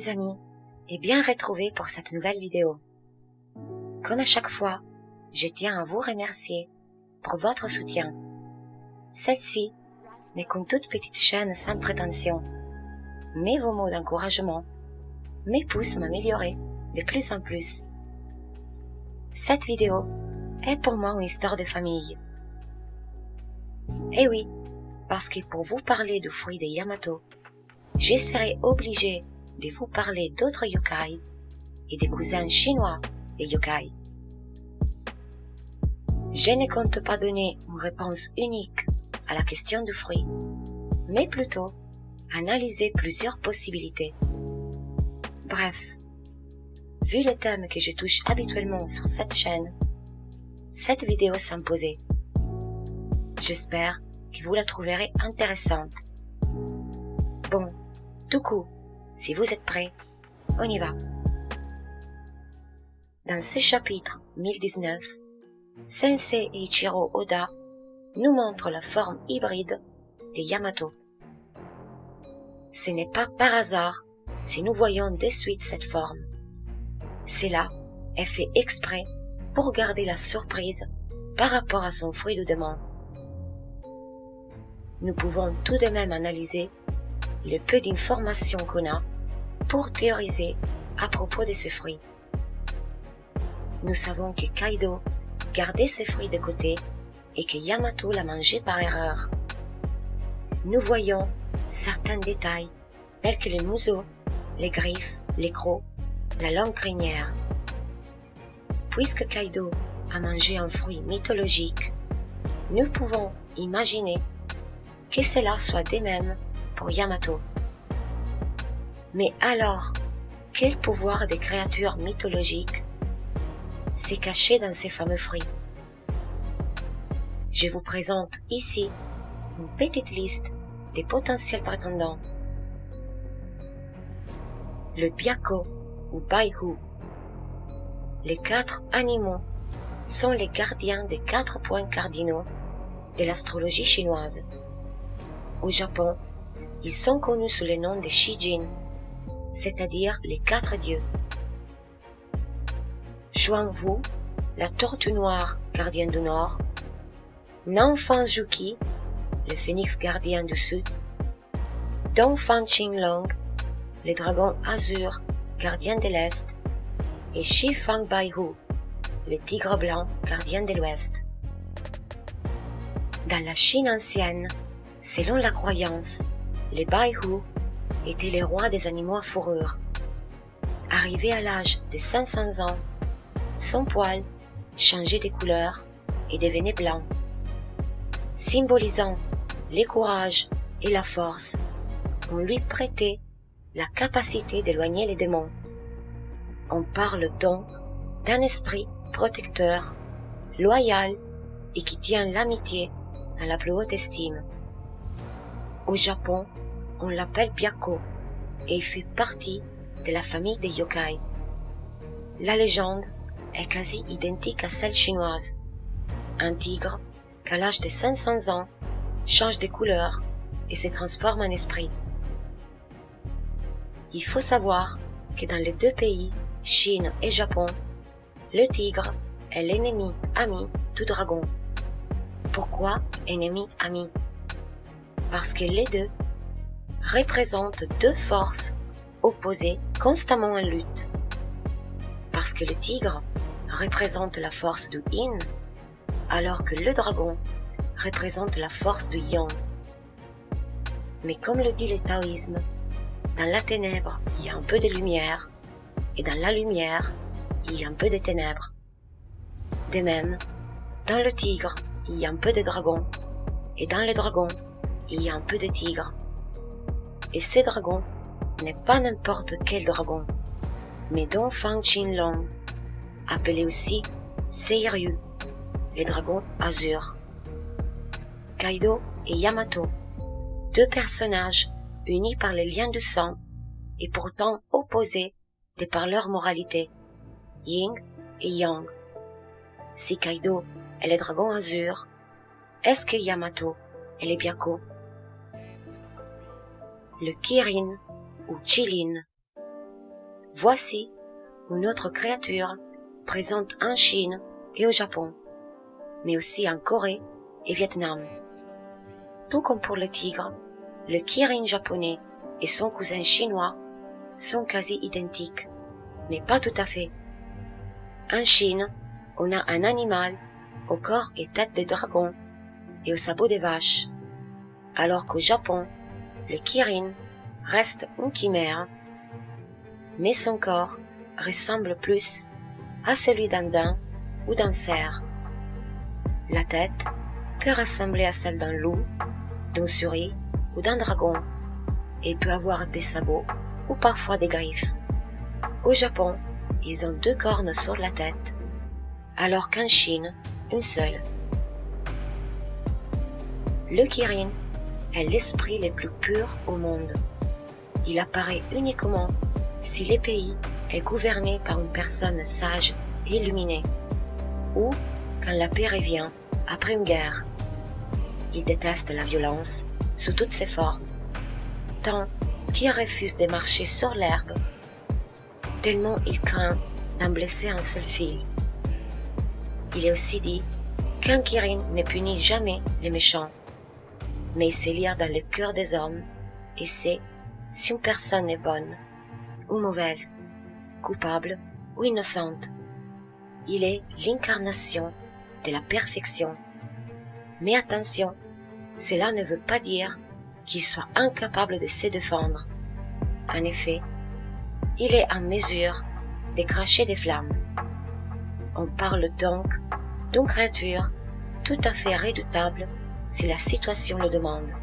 mes amis et bien retrouvés pour cette nouvelle vidéo. Comme à chaque fois, je tiens à vous remercier pour votre soutien. Celle-ci n'est qu'une toute petite chaîne sans prétention, mais vos mots d'encouragement me poussent à m'améliorer de plus en plus. Cette vidéo est pour moi une histoire de famille. Et oui, parce que pour vous parler du fruit de Yamato, je serai obligée de vous parler d'autres yokai et des cousins chinois des yokai. Je ne compte pas donner une réponse unique à la question du fruit, mais plutôt analyser plusieurs possibilités. Bref, vu le thème que je touche habituellement sur cette chaîne, cette vidéo s'imposait. J'espère que vous la trouverez intéressante. Bon, du coup, si vous êtes prêts, on y va. Dans ce chapitre 1019, Sensei Eiichiro Oda nous montre la forme hybride de Yamato. Ce n'est pas par hasard si nous voyons de suite cette forme. Cela est fait exprès pour garder la surprise par rapport à son fruit de démon. Nous pouvons tout de même analyser le peu d'informations qu'on a pour théoriser à propos de ce fruit. Nous savons que Kaido gardait ce fruit de côté et que Yamato l'a mangé par erreur. Nous voyons certains détails tels que les museaux, les griffes, les crocs, la longue crinière. Puisque Kaido a mangé un fruit mythologique, nous pouvons imaginer que cela soit de même pour Yamato. Mais alors, quel pouvoir des créatures mythologiques s'est caché dans ces fameux fruits? Je vous présente ici une petite liste des potentiels prétendants. Le Byakko ou Baihu. Les 4 animaux sont les gardiens des 4 points cardinaux de l'astrologie chinoise. Au Japon, ils sont connus sous le nom de Shijin, c'est-à-dire les 4 dieux. Xuanwu, la tortue noire, gardien du nord. Nanfang-juki, le phénix gardien du sud. Dongfang-qinglong, le dragon azur, gardien de l'est. Et Shifang-baihu, le tigre blanc, gardien de l'ouest. Dans la Chine ancienne, selon la croyance, les Baihu étaient les rois des animaux à fourrure. Arrivé à l'âge de 500 ans, son poil changeait de couleur et devenait blanc, symbolisant le courage et la force. On lui prêtait la capacité d'éloigner les démons. On parle donc d'un esprit protecteur, loyal et qui tient l'amitié dans la plus haute estime. Au Japon, on l'appelle Byakko et il fait partie de la famille des yokai. La légende est quasi identique à celle chinoise. Un tigre, qu'à l'âge de 500 ans, change de couleur et se transforme en esprit. Il faut savoir que dans les deux pays, Chine et Japon, le tigre est l'ennemi ami du dragon. Pourquoi ennemi ami? Parce que les deux représentent deux forces opposées constamment en lutte. Parce que le tigre représente la force du yin, alors que le dragon représente la force du yang. Mais comme le dit le taoïsme, dans la ténèbre, il y a un peu de lumière, et dans la lumière, il y a un peu de ténèbres. De même, dans le tigre, il y a un peu de dragon, et dans le dragon, il y a un peu de tigre. Et ce dragon n'est pas n'importe quel dragon, mais Dongfang Qinglong, appelé aussi Seiryu, les dragons azur. Kaido et Yamato, deux personnages unis par les liens du sang et pourtant opposés de par leur moralité, yin et yang. Si Kaido est le dragon azur, est-ce que Yamato est le Byakko? Le Kirin ou Chilin, Voici une autre créature présente en Chine et au Japon, mais aussi en Corée et Vietnam. Tout comme pour le tigre, le kirin japonais et son cousin chinois sont quasi identiques, mais pas tout à fait. En Chine, on a un animal au corps et tête de dragon et au sabot des vaches, alors qu'au Japon, le kirin reste une chimère, mais son corps ressemble plus à celui d'un daim ou d'un cerf. La tête peut ressembler à celle d'un loup, d'une souris ou d'un dragon, et peut avoir des sabots ou parfois des griffes. Au Japon, ils ont 2 cornes sur la tête, alors qu'en Chine, une seule. Le kirin est l'esprit le plus pur au monde. Il apparaît uniquement si le pays est gouverné par une personne sage et illuminée, ou quand la paix revient après une guerre. Il déteste la violence sous toutes ses formes, tant qu'il refuse de marcher sur l'herbe, tellement il craint d'en blesser un seul fil. Il est aussi dit qu'un kirin ne punit jamais les méchants, mais il sait lire dans le cœur des hommes et sait si une personne est bonne ou mauvaise, coupable ou innocente. Il est l'incarnation de la perfection. Mais attention, cela ne veut pas dire qu'il soit incapable de se défendre. En effet, il est en mesure de cracher des flammes. On parle donc d'une créature tout à fait redoutable si la situation le demande.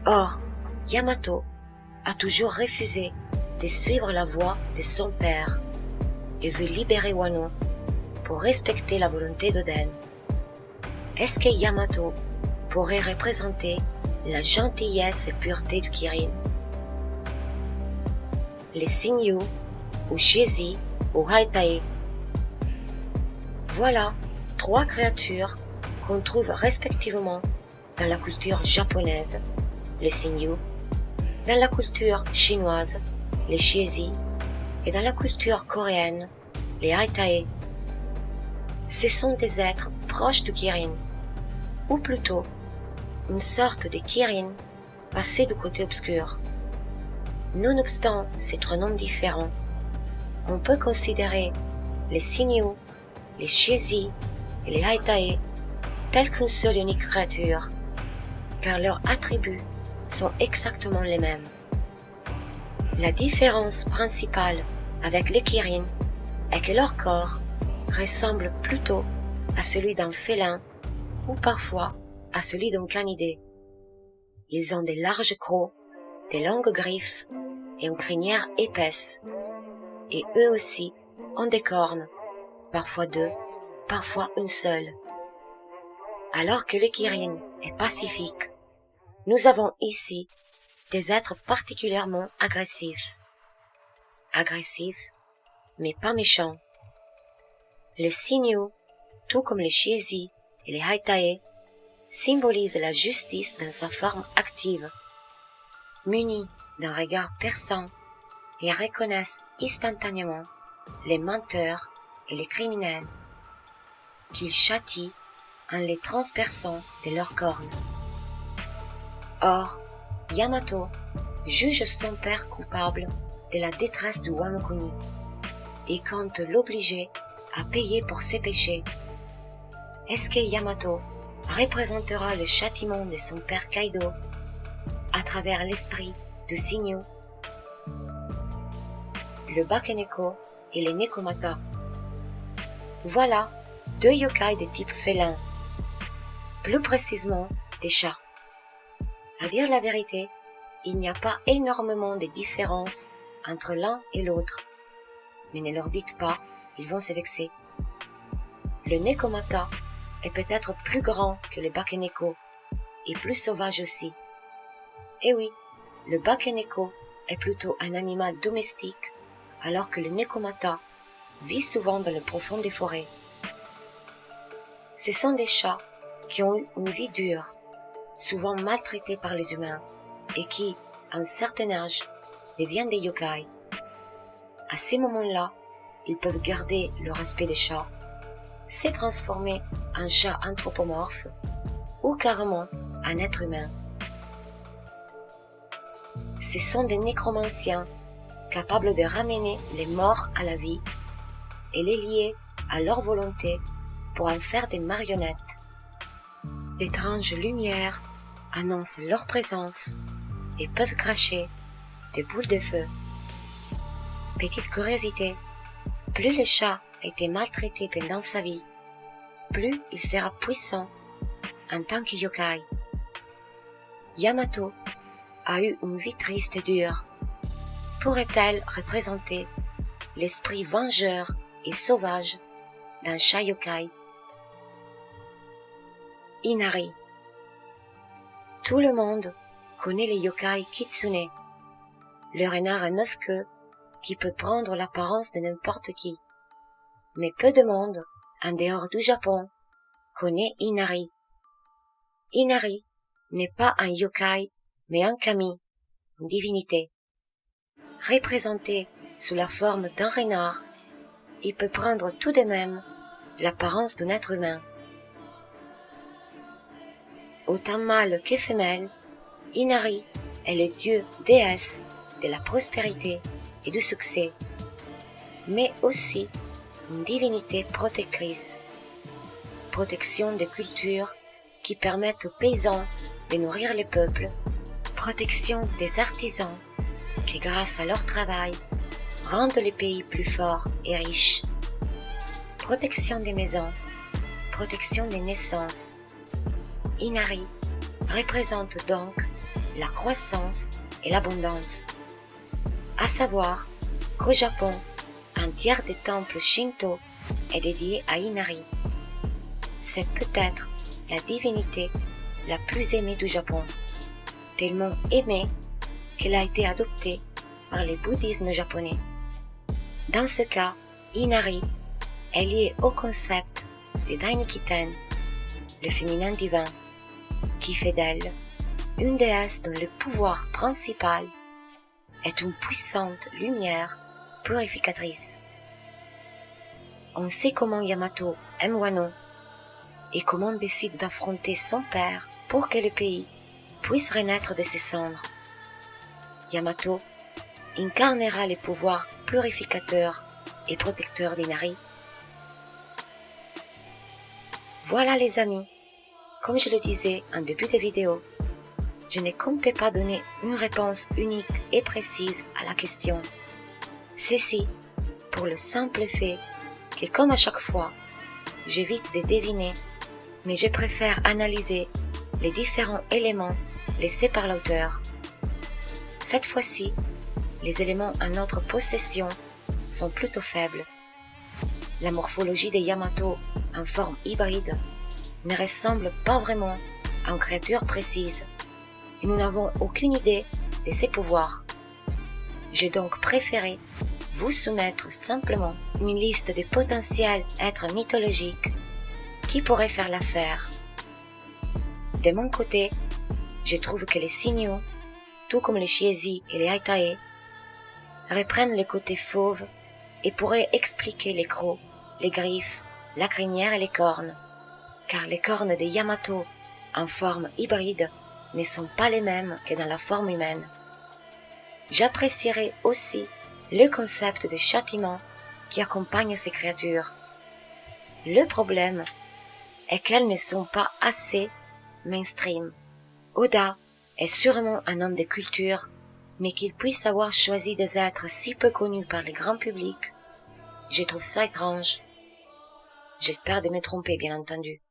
Or, Yamato a toujours refusé de suivre la voie de son père et veut libérer Wano pour respecter la volonté d'Oden. Est-ce que Yamato pourrait représenter la gentillesse et pureté du kirin? Les Shinyu, ou Shiezi, ou Haitae. Voilà 3 créatures qu'on trouve respectivement dans la culture japonaise, les Shinyu, dans la culture chinoise, les Shiezi, et dans la culture coréenne, les Haitae. Ce sont des êtres proches du kirin, ou plutôt une sorte de kirin passé du côté obscur. Nonobstant ces 3 noms différents, on peut considérer les Shinyu, les Shiezi et les Haitae tels qu'une seule unique créature, car leurs attributs sont exactement les mêmes. La différence principale avec les kirin est que leur corps ressemble plutôt à celui d'un félin ou parfois à celui d'un canidé. Ils ont de larges crocs, de longues griffes et une crinière épaisse. Et eux aussi ont des cornes, parfois 2, parfois une seule. Alors que le kirin est pacifique, nous avons ici des êtres particulièrement agressifs. Agressifs, mais pas méchants. Les Shinyu, tout comme les Shiezi et les Haitae, symbolisent la justice dans sa forme active. Munis d'un regard perçant et reconnaissent instantanément les menteurs et les criminels, qu'ils châtient en les transperçant de leurs cornes. Or, Yamato juge son père coupable de la détresse du Wano Kuni et compte l'obliger à payer pour ses péchés. Est-ce que Yamato représentera le châtiment de son père Kaido à travers l'esprit de Shinyu, le Bakeneko et les Nekomata? Voilà 2 yokai de type félin, plus précisément des chats. À dire la vérité, il n'y a pas énormément de différence entre l'un et l'autre, mais ne leur dites pas, ils vont se vexer. Le Nekomata est peut-être plus grand que le Bakeneko et plus sauvage aussi. Et oui, le Bakeneko est plutôt un animal domestique, alors que le Nekomata vit souvent dans le profond des forêts. Ce sont des chats qui ont eu une vie dure, souvent maltraités par les humains, et qui, à un certain âge, deviennent des yokai. à ces moments-là, ils peuvent garder leur aspect de chat, se transformer en chat anthropomorphe ou carrément en être humain. Ce sont des nécromanciens capables de ramener les morts à la vie et les lier à leur volonté pour en faire des marionnettes. D'étranges lumières annoncent leur présence et peuvent cracher des boules de feu. Petite curiosité, plus le chat a été maltraité pendant sa vie, plus il sera puissant en tant que yokai. Yamato a eu une vie triste et dure. Pourrait-elle représenter l'esprit vengeur et sauvage d'un chat yokai? Inari. Tout le monde connaît les yokai kitsune, le renard à 9 queues qui peut prendre l'apparence de n'importe qui. Mais peu de monde, en dehors du Japon, connaît Inari. Inari n'est pas un yokai, mais un kami, une divinité. Représenté sous la forme d'un renard, il peut prendre tout de même l'apparence d'un être humain. Autant mâle que femelle, Inari est le dieu déesse de la prospérité et du succès, mais aussi une divinité protectrice. Protection des cultures qui permettent aux paysans de nourrir le peuple, protection des artisans qui, grâce à leur travail, rendent les pays plus forts et riches, protection des maisons, protection des naissances. Inari représente donc la croissance et l'abondance. À savoir qu'au Japon, un tiers des temples Shinto est dédié à Inari. C'est peut-être la divinité la plus aimée du Japon, tellement aimée qu'elle a été adoptée par le bouddhisme japonais. Dans ce cas, Inari est liée au concept de Dainichi-ten, le féminin divin, qui fait d'elle une déesse dont le pouvoir principal est une puissante lumière purificatrice. On sait comment Yamato aime Wano et comment décide d'affronter son père pour que le pays puisse renaître de ses cendres. Yamato incarnera les pouvoirs purificateurs et protecteurs d'Inari. Voilà les amis, comme je le disais en début de vidéo, je ne comptais pas donner une réponse unique et précise à la question. Ceci pour le simple fait que comme à chaque fois, j'évite de deviner, mais je préfère analyser les différents éléments laissés par l'auteur. Cette fois-ci, les éléments en notre possession sont plutôt faibles. La morphologie des Yamato en forme hybride ne ressemble pas vraiment à une créature précise et nous n'avons aucune idée de ses pouvoirs. J'ai donc préféré vous soumettre simplement une liste de potentiels êtres mythologiques qui pourraient faire l'affaire. De mon côté, je trouve que les signaux, tout comme les Shiezi et les Aitae, reprennent le côté fauve et pourraient expliquer les crocs, les griffes, la crinière et les cornes, car les cornes des Yamato en forme hybride ne sont pas les mêmes que dans la forme humaine. J'apprécierais aussi le concept de châtiment qui accompagne ces créatures. Le problème est qu'elles ne sont pas assez mainstream. Oda est sûrement un homme de culture, mais qu'il puisse avoir choisi des êtres si peu connus par le grand public, je trouve ça étrange. J'espère de me tromper, bien entendu.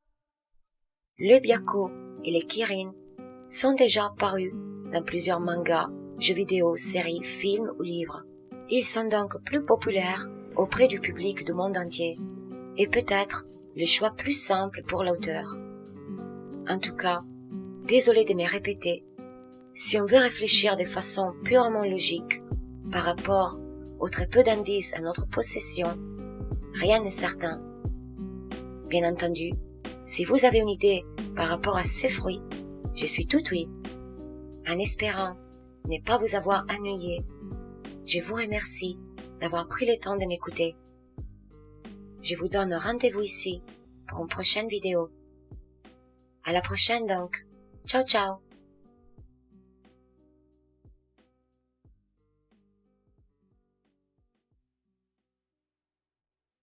Le Byakko et les Kirin sont déjà apparus dans plusieurs mangas, jeux vidéo, séries, films ou livres. Ils sont donc plus populaires auprès du public du monde entier, et peut-être le choix plus simple pour l'auteur. En tout cas, désolé de me répéter, si on veut réfléchir de façon purement logique par rapport au très peu d'indices à notre possession, rien n'est certain. Bien entendu, si vous avez une idée par rapport à ces fruits, je suis tout oui. En espérant ne pas vous avoir ennuyé, je vous remercie d'avoir pris le temps de m'écouter. Je vous donne rendez-vous ici pour une prochaine vidéo. À la prochaine donc. Ciao ciao.